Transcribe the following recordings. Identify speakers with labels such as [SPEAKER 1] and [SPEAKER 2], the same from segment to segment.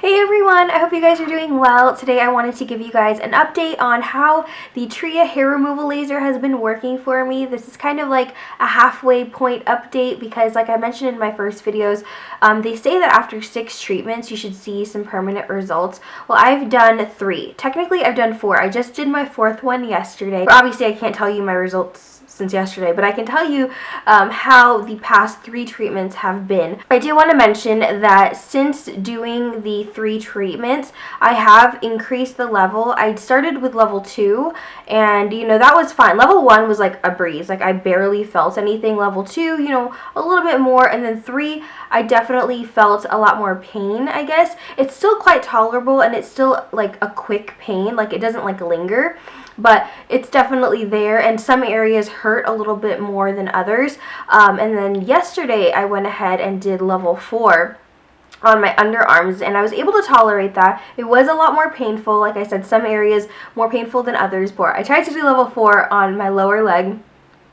[SPEAKER 1] Hey everyone, I hope you guys are doing well. Today I wanted to give you guys an update on how the Tria hair removal laser has been working for me. This is kind of like a halfway point update because like I mentioned in my first videos, they say that after 6 treatments you should see some permanent results. Well, I've done 3. Technically I've done 4. I just did my 4th one yesterday. Obviously I can't tell you my results since yesterday, but I can tell you how the past 3 treatments have been. I do want to mention that since doing the 3 treatments, I have increased the level. I started with level 2 and that was fine. Level 1 was like a breeze, like I barely felt anything. Level 2, a little bit more, and then 3 I definitely felt a lot more pain. I guess it's still quite tolerable and it's still like a quick pain, like it doesn't like linger, but it's definitely there, and some areas hurt a little bit more than others. And then yesterday I went ahead and did level 4 on my underarms, and I was able to tolerate that. It was a lot more painful. Like I said, some areas more painful than others, but I tried to do level 4 on my lower leg,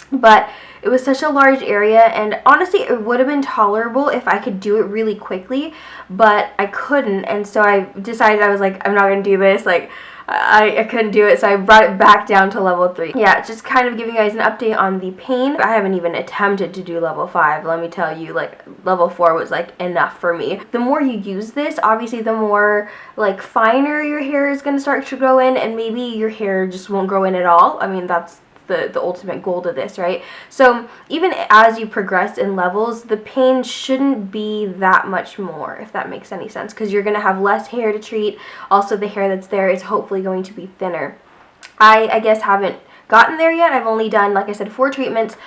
[SPEAKER 1] but it was such a large area, and honestly it would have been tolerable if I could do it really quickly, but I couldn't, and so I decided, I was like, I'm not gonna do this. Like I couldn't do it, so I brought it back down to level 3. Yeah, just kind of giving you guys an update on the pain. I haven't even attempted to do level 5. Let me tell you, like level 4 was like enough for me. The more you use this, obviously the more like finer your hair is gonna start to grow in, and maybe your hair just won't grow in at all. I mean, that's the ultimate goal to this, right? So even as you progress in levels, the pain shouldn't be that much more, if that makes any sense, because you're going to have less hair to treat. Also, the hair that's there is hopefully going to be thinner. I guess haven't gotten there yet. I've only done, like I said, 4 treatments,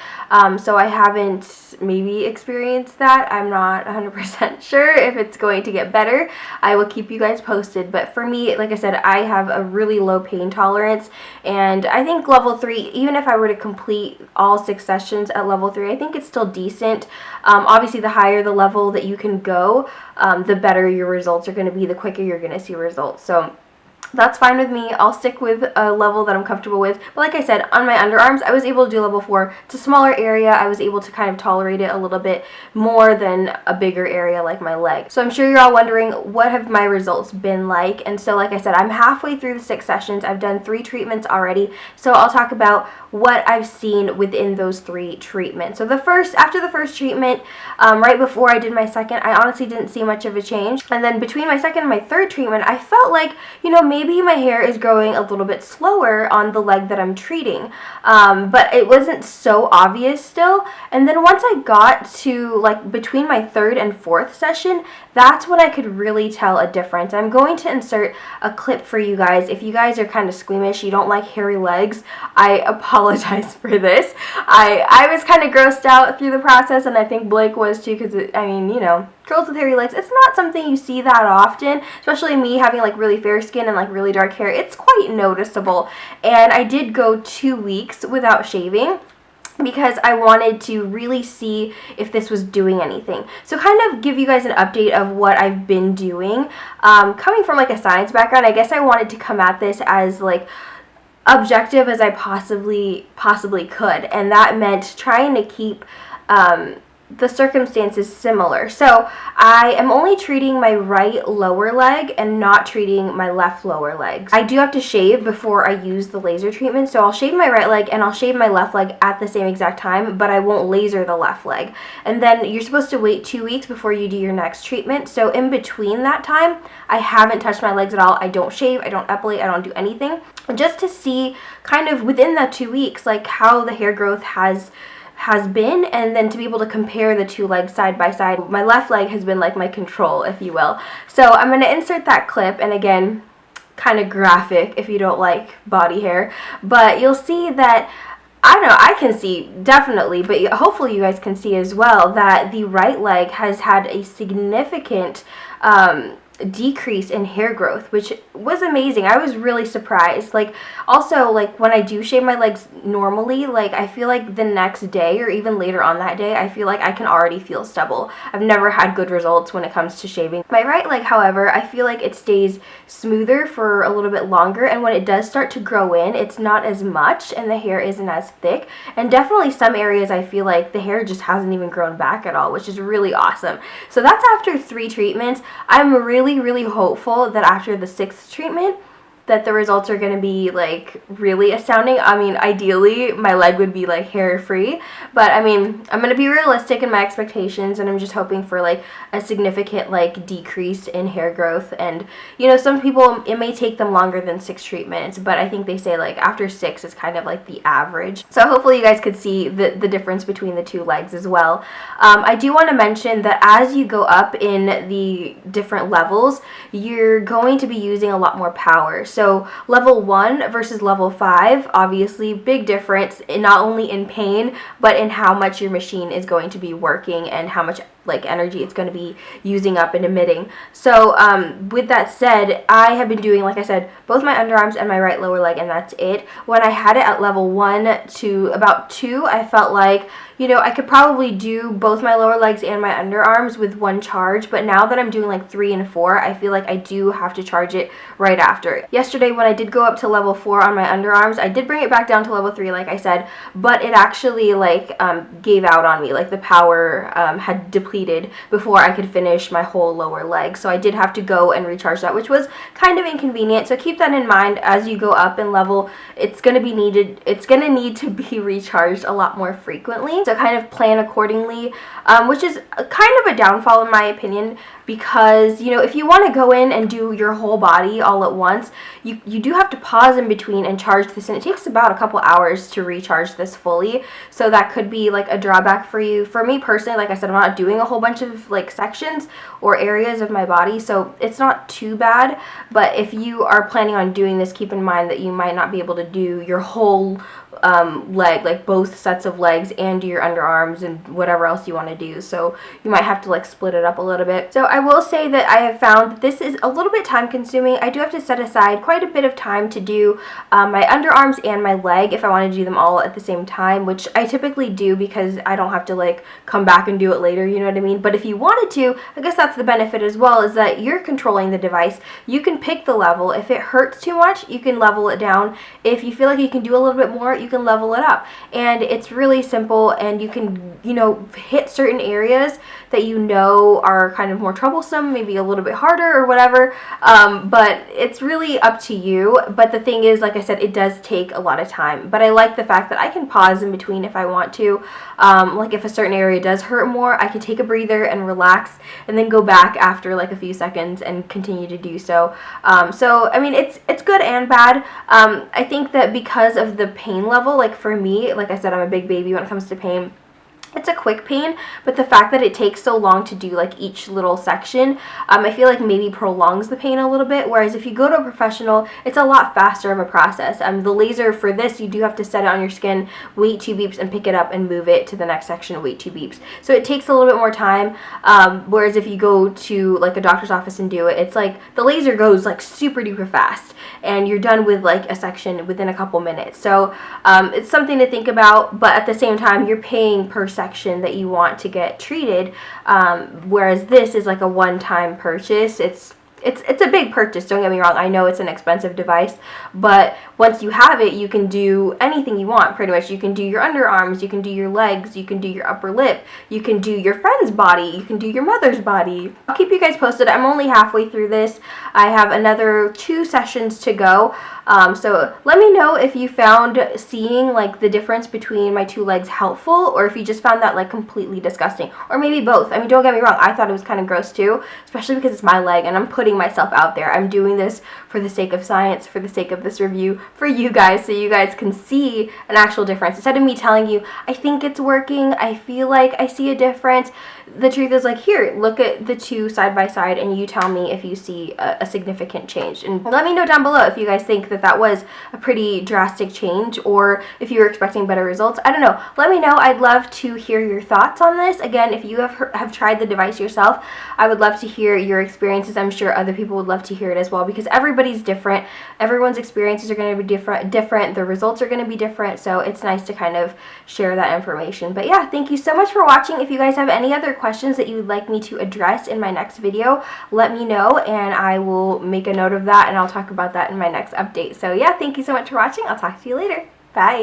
[SPEAKER 1] so I haven't maybe experienced that. I'm not 100% sure if it's going to get better. I will keep you guys posted, but for me, like I said, I have a really low pain tolerance, and I think level 3, even if I were to complete all 6 sessions at level 3, I think it's still decent. Obviously, the higher the level that you can go, the better your results are going to be, the quicker you're going to see results. So that's fine with me. I'll stick with a level that I'm comfortable with. But like I said, on my underarms, I was able to do level 4. It's a smaller area. I was able to kind of tolerate it a little bit more than a bigger area like my leg. So I'm sure you're all wondering, what have my results been like? And so like I said, I'm halfway through the 6 sessions. I've done 3 treatments already. So I'll talk about what I've seen within those 3 treatments. So after the first treatment, right before I did my second, I honestly didn't see much of a change. And then between my second and my third treatment, I felt like, maybe my hair is growing a little bit slower on the leg that I'm treating, but it wasn't so obvious still. And then once I got to like between my 3rd and 4th session, that's when I could really tell a difference. I'm going to insert a clip for you guys. If you guys are kind of squeamish, you don't like hairy legs, I apologize for this. I was kind of grossed out through the process, and I think Blake was too, because I mean, girls with hairy legs, it's not something you see that often, especially me having like really fair skin and like really dark hair. It's quite noticeable. And I did go 2 weeks without shaving because I wanted to really see if this was doing anything. So kind of give you guys an update of what I've been doing. Coming from like a science background, I guess I wanted to come at this as like objective as I possibly could, and that meant trying to keep the circumstances similar. So I am only treating my right lower leg and not treating my left lower leg. I do have to shave before I use the laser treatment, so I'll shave my right leg and I'll shave my left leg at the same exact time, but I won't laser the left leg. And then you're supposed to wait 2 weeks before you do your next treatment. So in between that time, I haven't touched my legs at all. I don't shave, I don't epilate, I don't do anything, just to see kind of within that 2 weeks like how the hair growth has been, and then to be able to compare the 2 legs side by side. My left leg has been like my control, if you will. So I'm going to insert that clip, and again, kind of graphic if you don't like body hair, but you'll see that, I don't know, I can see definitely, but hopefully you guys can see as well, that the right leg has had a significant decrease in hair growth, which was amazing. I was really surprised. Like, also, like when I do shave my legs normally, like I feel like the next day or even later on that day, I feel like I can already feel stubble. I've never had good results when it comes to shaving my right leg. However, I feel like it stays smoother for a little bit longer, and when it does start to grow in, it's not as much and the hair isn't as thick. And definitely some areas I feel like the hair just hasn't even grown back at all, which is really awesome. So that's after 3 treatments. I'm really really hopeful that after the 6th treatment that the results are going to be like really astounding. I mean, ideally my leg would be like hair free, but I mean, I'm going to be realistic in my expectations, and I'm just hoping for like a significant like decrease in hair growth. And you know, some people, it may take them longer than 6 treatments, but I think they say like after 6 is kind of like the average. So hopefully you guys could see the difference between the 2 legs as well. I do want to mention that as you go up in the different levels, you're going to be using a lot more power. So level 1 versus level 5, obviously big difference, not only in pain, but in how much your machine is going to be working and how much like energy it's going to be using up and emitting. So with that said, I have been doing, like I said, both my underarms and my right lower leg, and that's it. When I had it at level 1 to about 2, I felt like, you know, I could probably do both my lower legs and my underarms with one charge, but now that I'm doing like 3 and 4, I feel like I do have to charge it right after. Yesterday when I did go up to level 4 on my underarms, I did bring it back down to level 3 like I said, but it actually like gave out on me. Like the power had depleted before I could finish my whole lower leg. So I did have to go and recharge that, which was kind of inconvenient. So keep that in mind as you go up in level. It's going to need to be recharged a lot more frequently. So kind of plan accordingly, which is kind of a downfall in my opinion, because, you know, if you want to go in and do your whole body all at once, you do have to pause in between and charge this, and it takes about a couple hours to recharge this fully. So that could be like a drawback for you. For me personally, like I said, I'm not doing a whole bunch of like sections or areas of my body, so it's not too bad. But if you are planning on doing this, keep in mind that you might not be able to do your whole leg, like both sets of legs, and do your underarms and whatever else you want to do. So you might have to like split it up a little bit. So I will say that I have found that this is a little bit time consuming. I do have to set aside quite a bit of time to do my underarms and my leg if I want to do them all at the same time, which I typically do because I don't have to like come back and do it later, you know what I mean? But if you wanted to, I guess that's the benefit as well, is that you're controlling the device. You can pick the level. If it hurts too much, you can level it down. If you feel like you can do a little bit more, you can level it up. And it's really simple, and you can, you know, hit certain areas that you know are kind of more troublesome, maybe a little bit harder or whatever, but it's really up to you. But the thing is, like I said, it does take a lot of time, but I like the fact that I can pause in between if I want to. Like if a certain area does hurt more, I can take a breather and relax and then go back after like a few seconds and continue to do so. So I mean, it's good and bad. I think that because of the pain level, like for me, like I said, I'm a big baby when it comes to pain. It's a quick pain, but the fact that it takes so long to do like each little section, I feel like maybe prolongs the pain a little bit, whereas if you go to a professional, it's a lot faster of a process. The laser for this, you do have to set it on your skin, wait 2 beeps and pick it up and move it to the next section, wait 2 beeps. So it takes a little bit more time, whereas if you go to like a doctor's office and do it, it's like the laser goes like super duper fast and you're done with like a section within a couple minutes. So it's something to think about, but at the same time, you're paying per section that you want to get treated, whereas this is like a one-time purchase. It's a big purchase, don't get me wrong. I know it's an expensive device, but once you have it, you can do anything you want, pretty much. You can do your underarms, you can do your legs, you can do your upper lip, you can do your friend's body, you can do your mother's body. I'll keep you guys posted. I'm only halfway through this. I have another 2 sessions to go. So let me know if you found seeing like the difference between my 2 legs helpful, or if you just found that like completely disgusting, or maybe both. I mean, don't get me wrong, I thought it was kind of gross too, especially because it's my leg and I'm putting myself out there. I'm doing this for the sake of science, for the sake of this review, for you guys, so you guys can see an actual difference. Instead of me telling you, I think it's working, I feel like I see a difference, the truth is like, here, look at the 2 side by side and you tell me if you see a significant change. And let me know down below if you guys think that that was a pretty drastic change, or if you were expecting better results. I don't know. Let me know. I'd love to hear your thoughts on this. Again, if you have tried the device yourself, I would love to hear your experiences. I'm sure other people would love to hear it as well, because everybody's different. Everyone's experiences are going to be different. The results are going to be different. So it's nice to kind of share that information. But yeah, thank you so much for watching. If you guys have any other questions that you would like me to address in my next video, let me know and I will make a note of that and I'll talk about that in my next update. So yeah, thank you so much for watching. I'll talk to you later. Bye.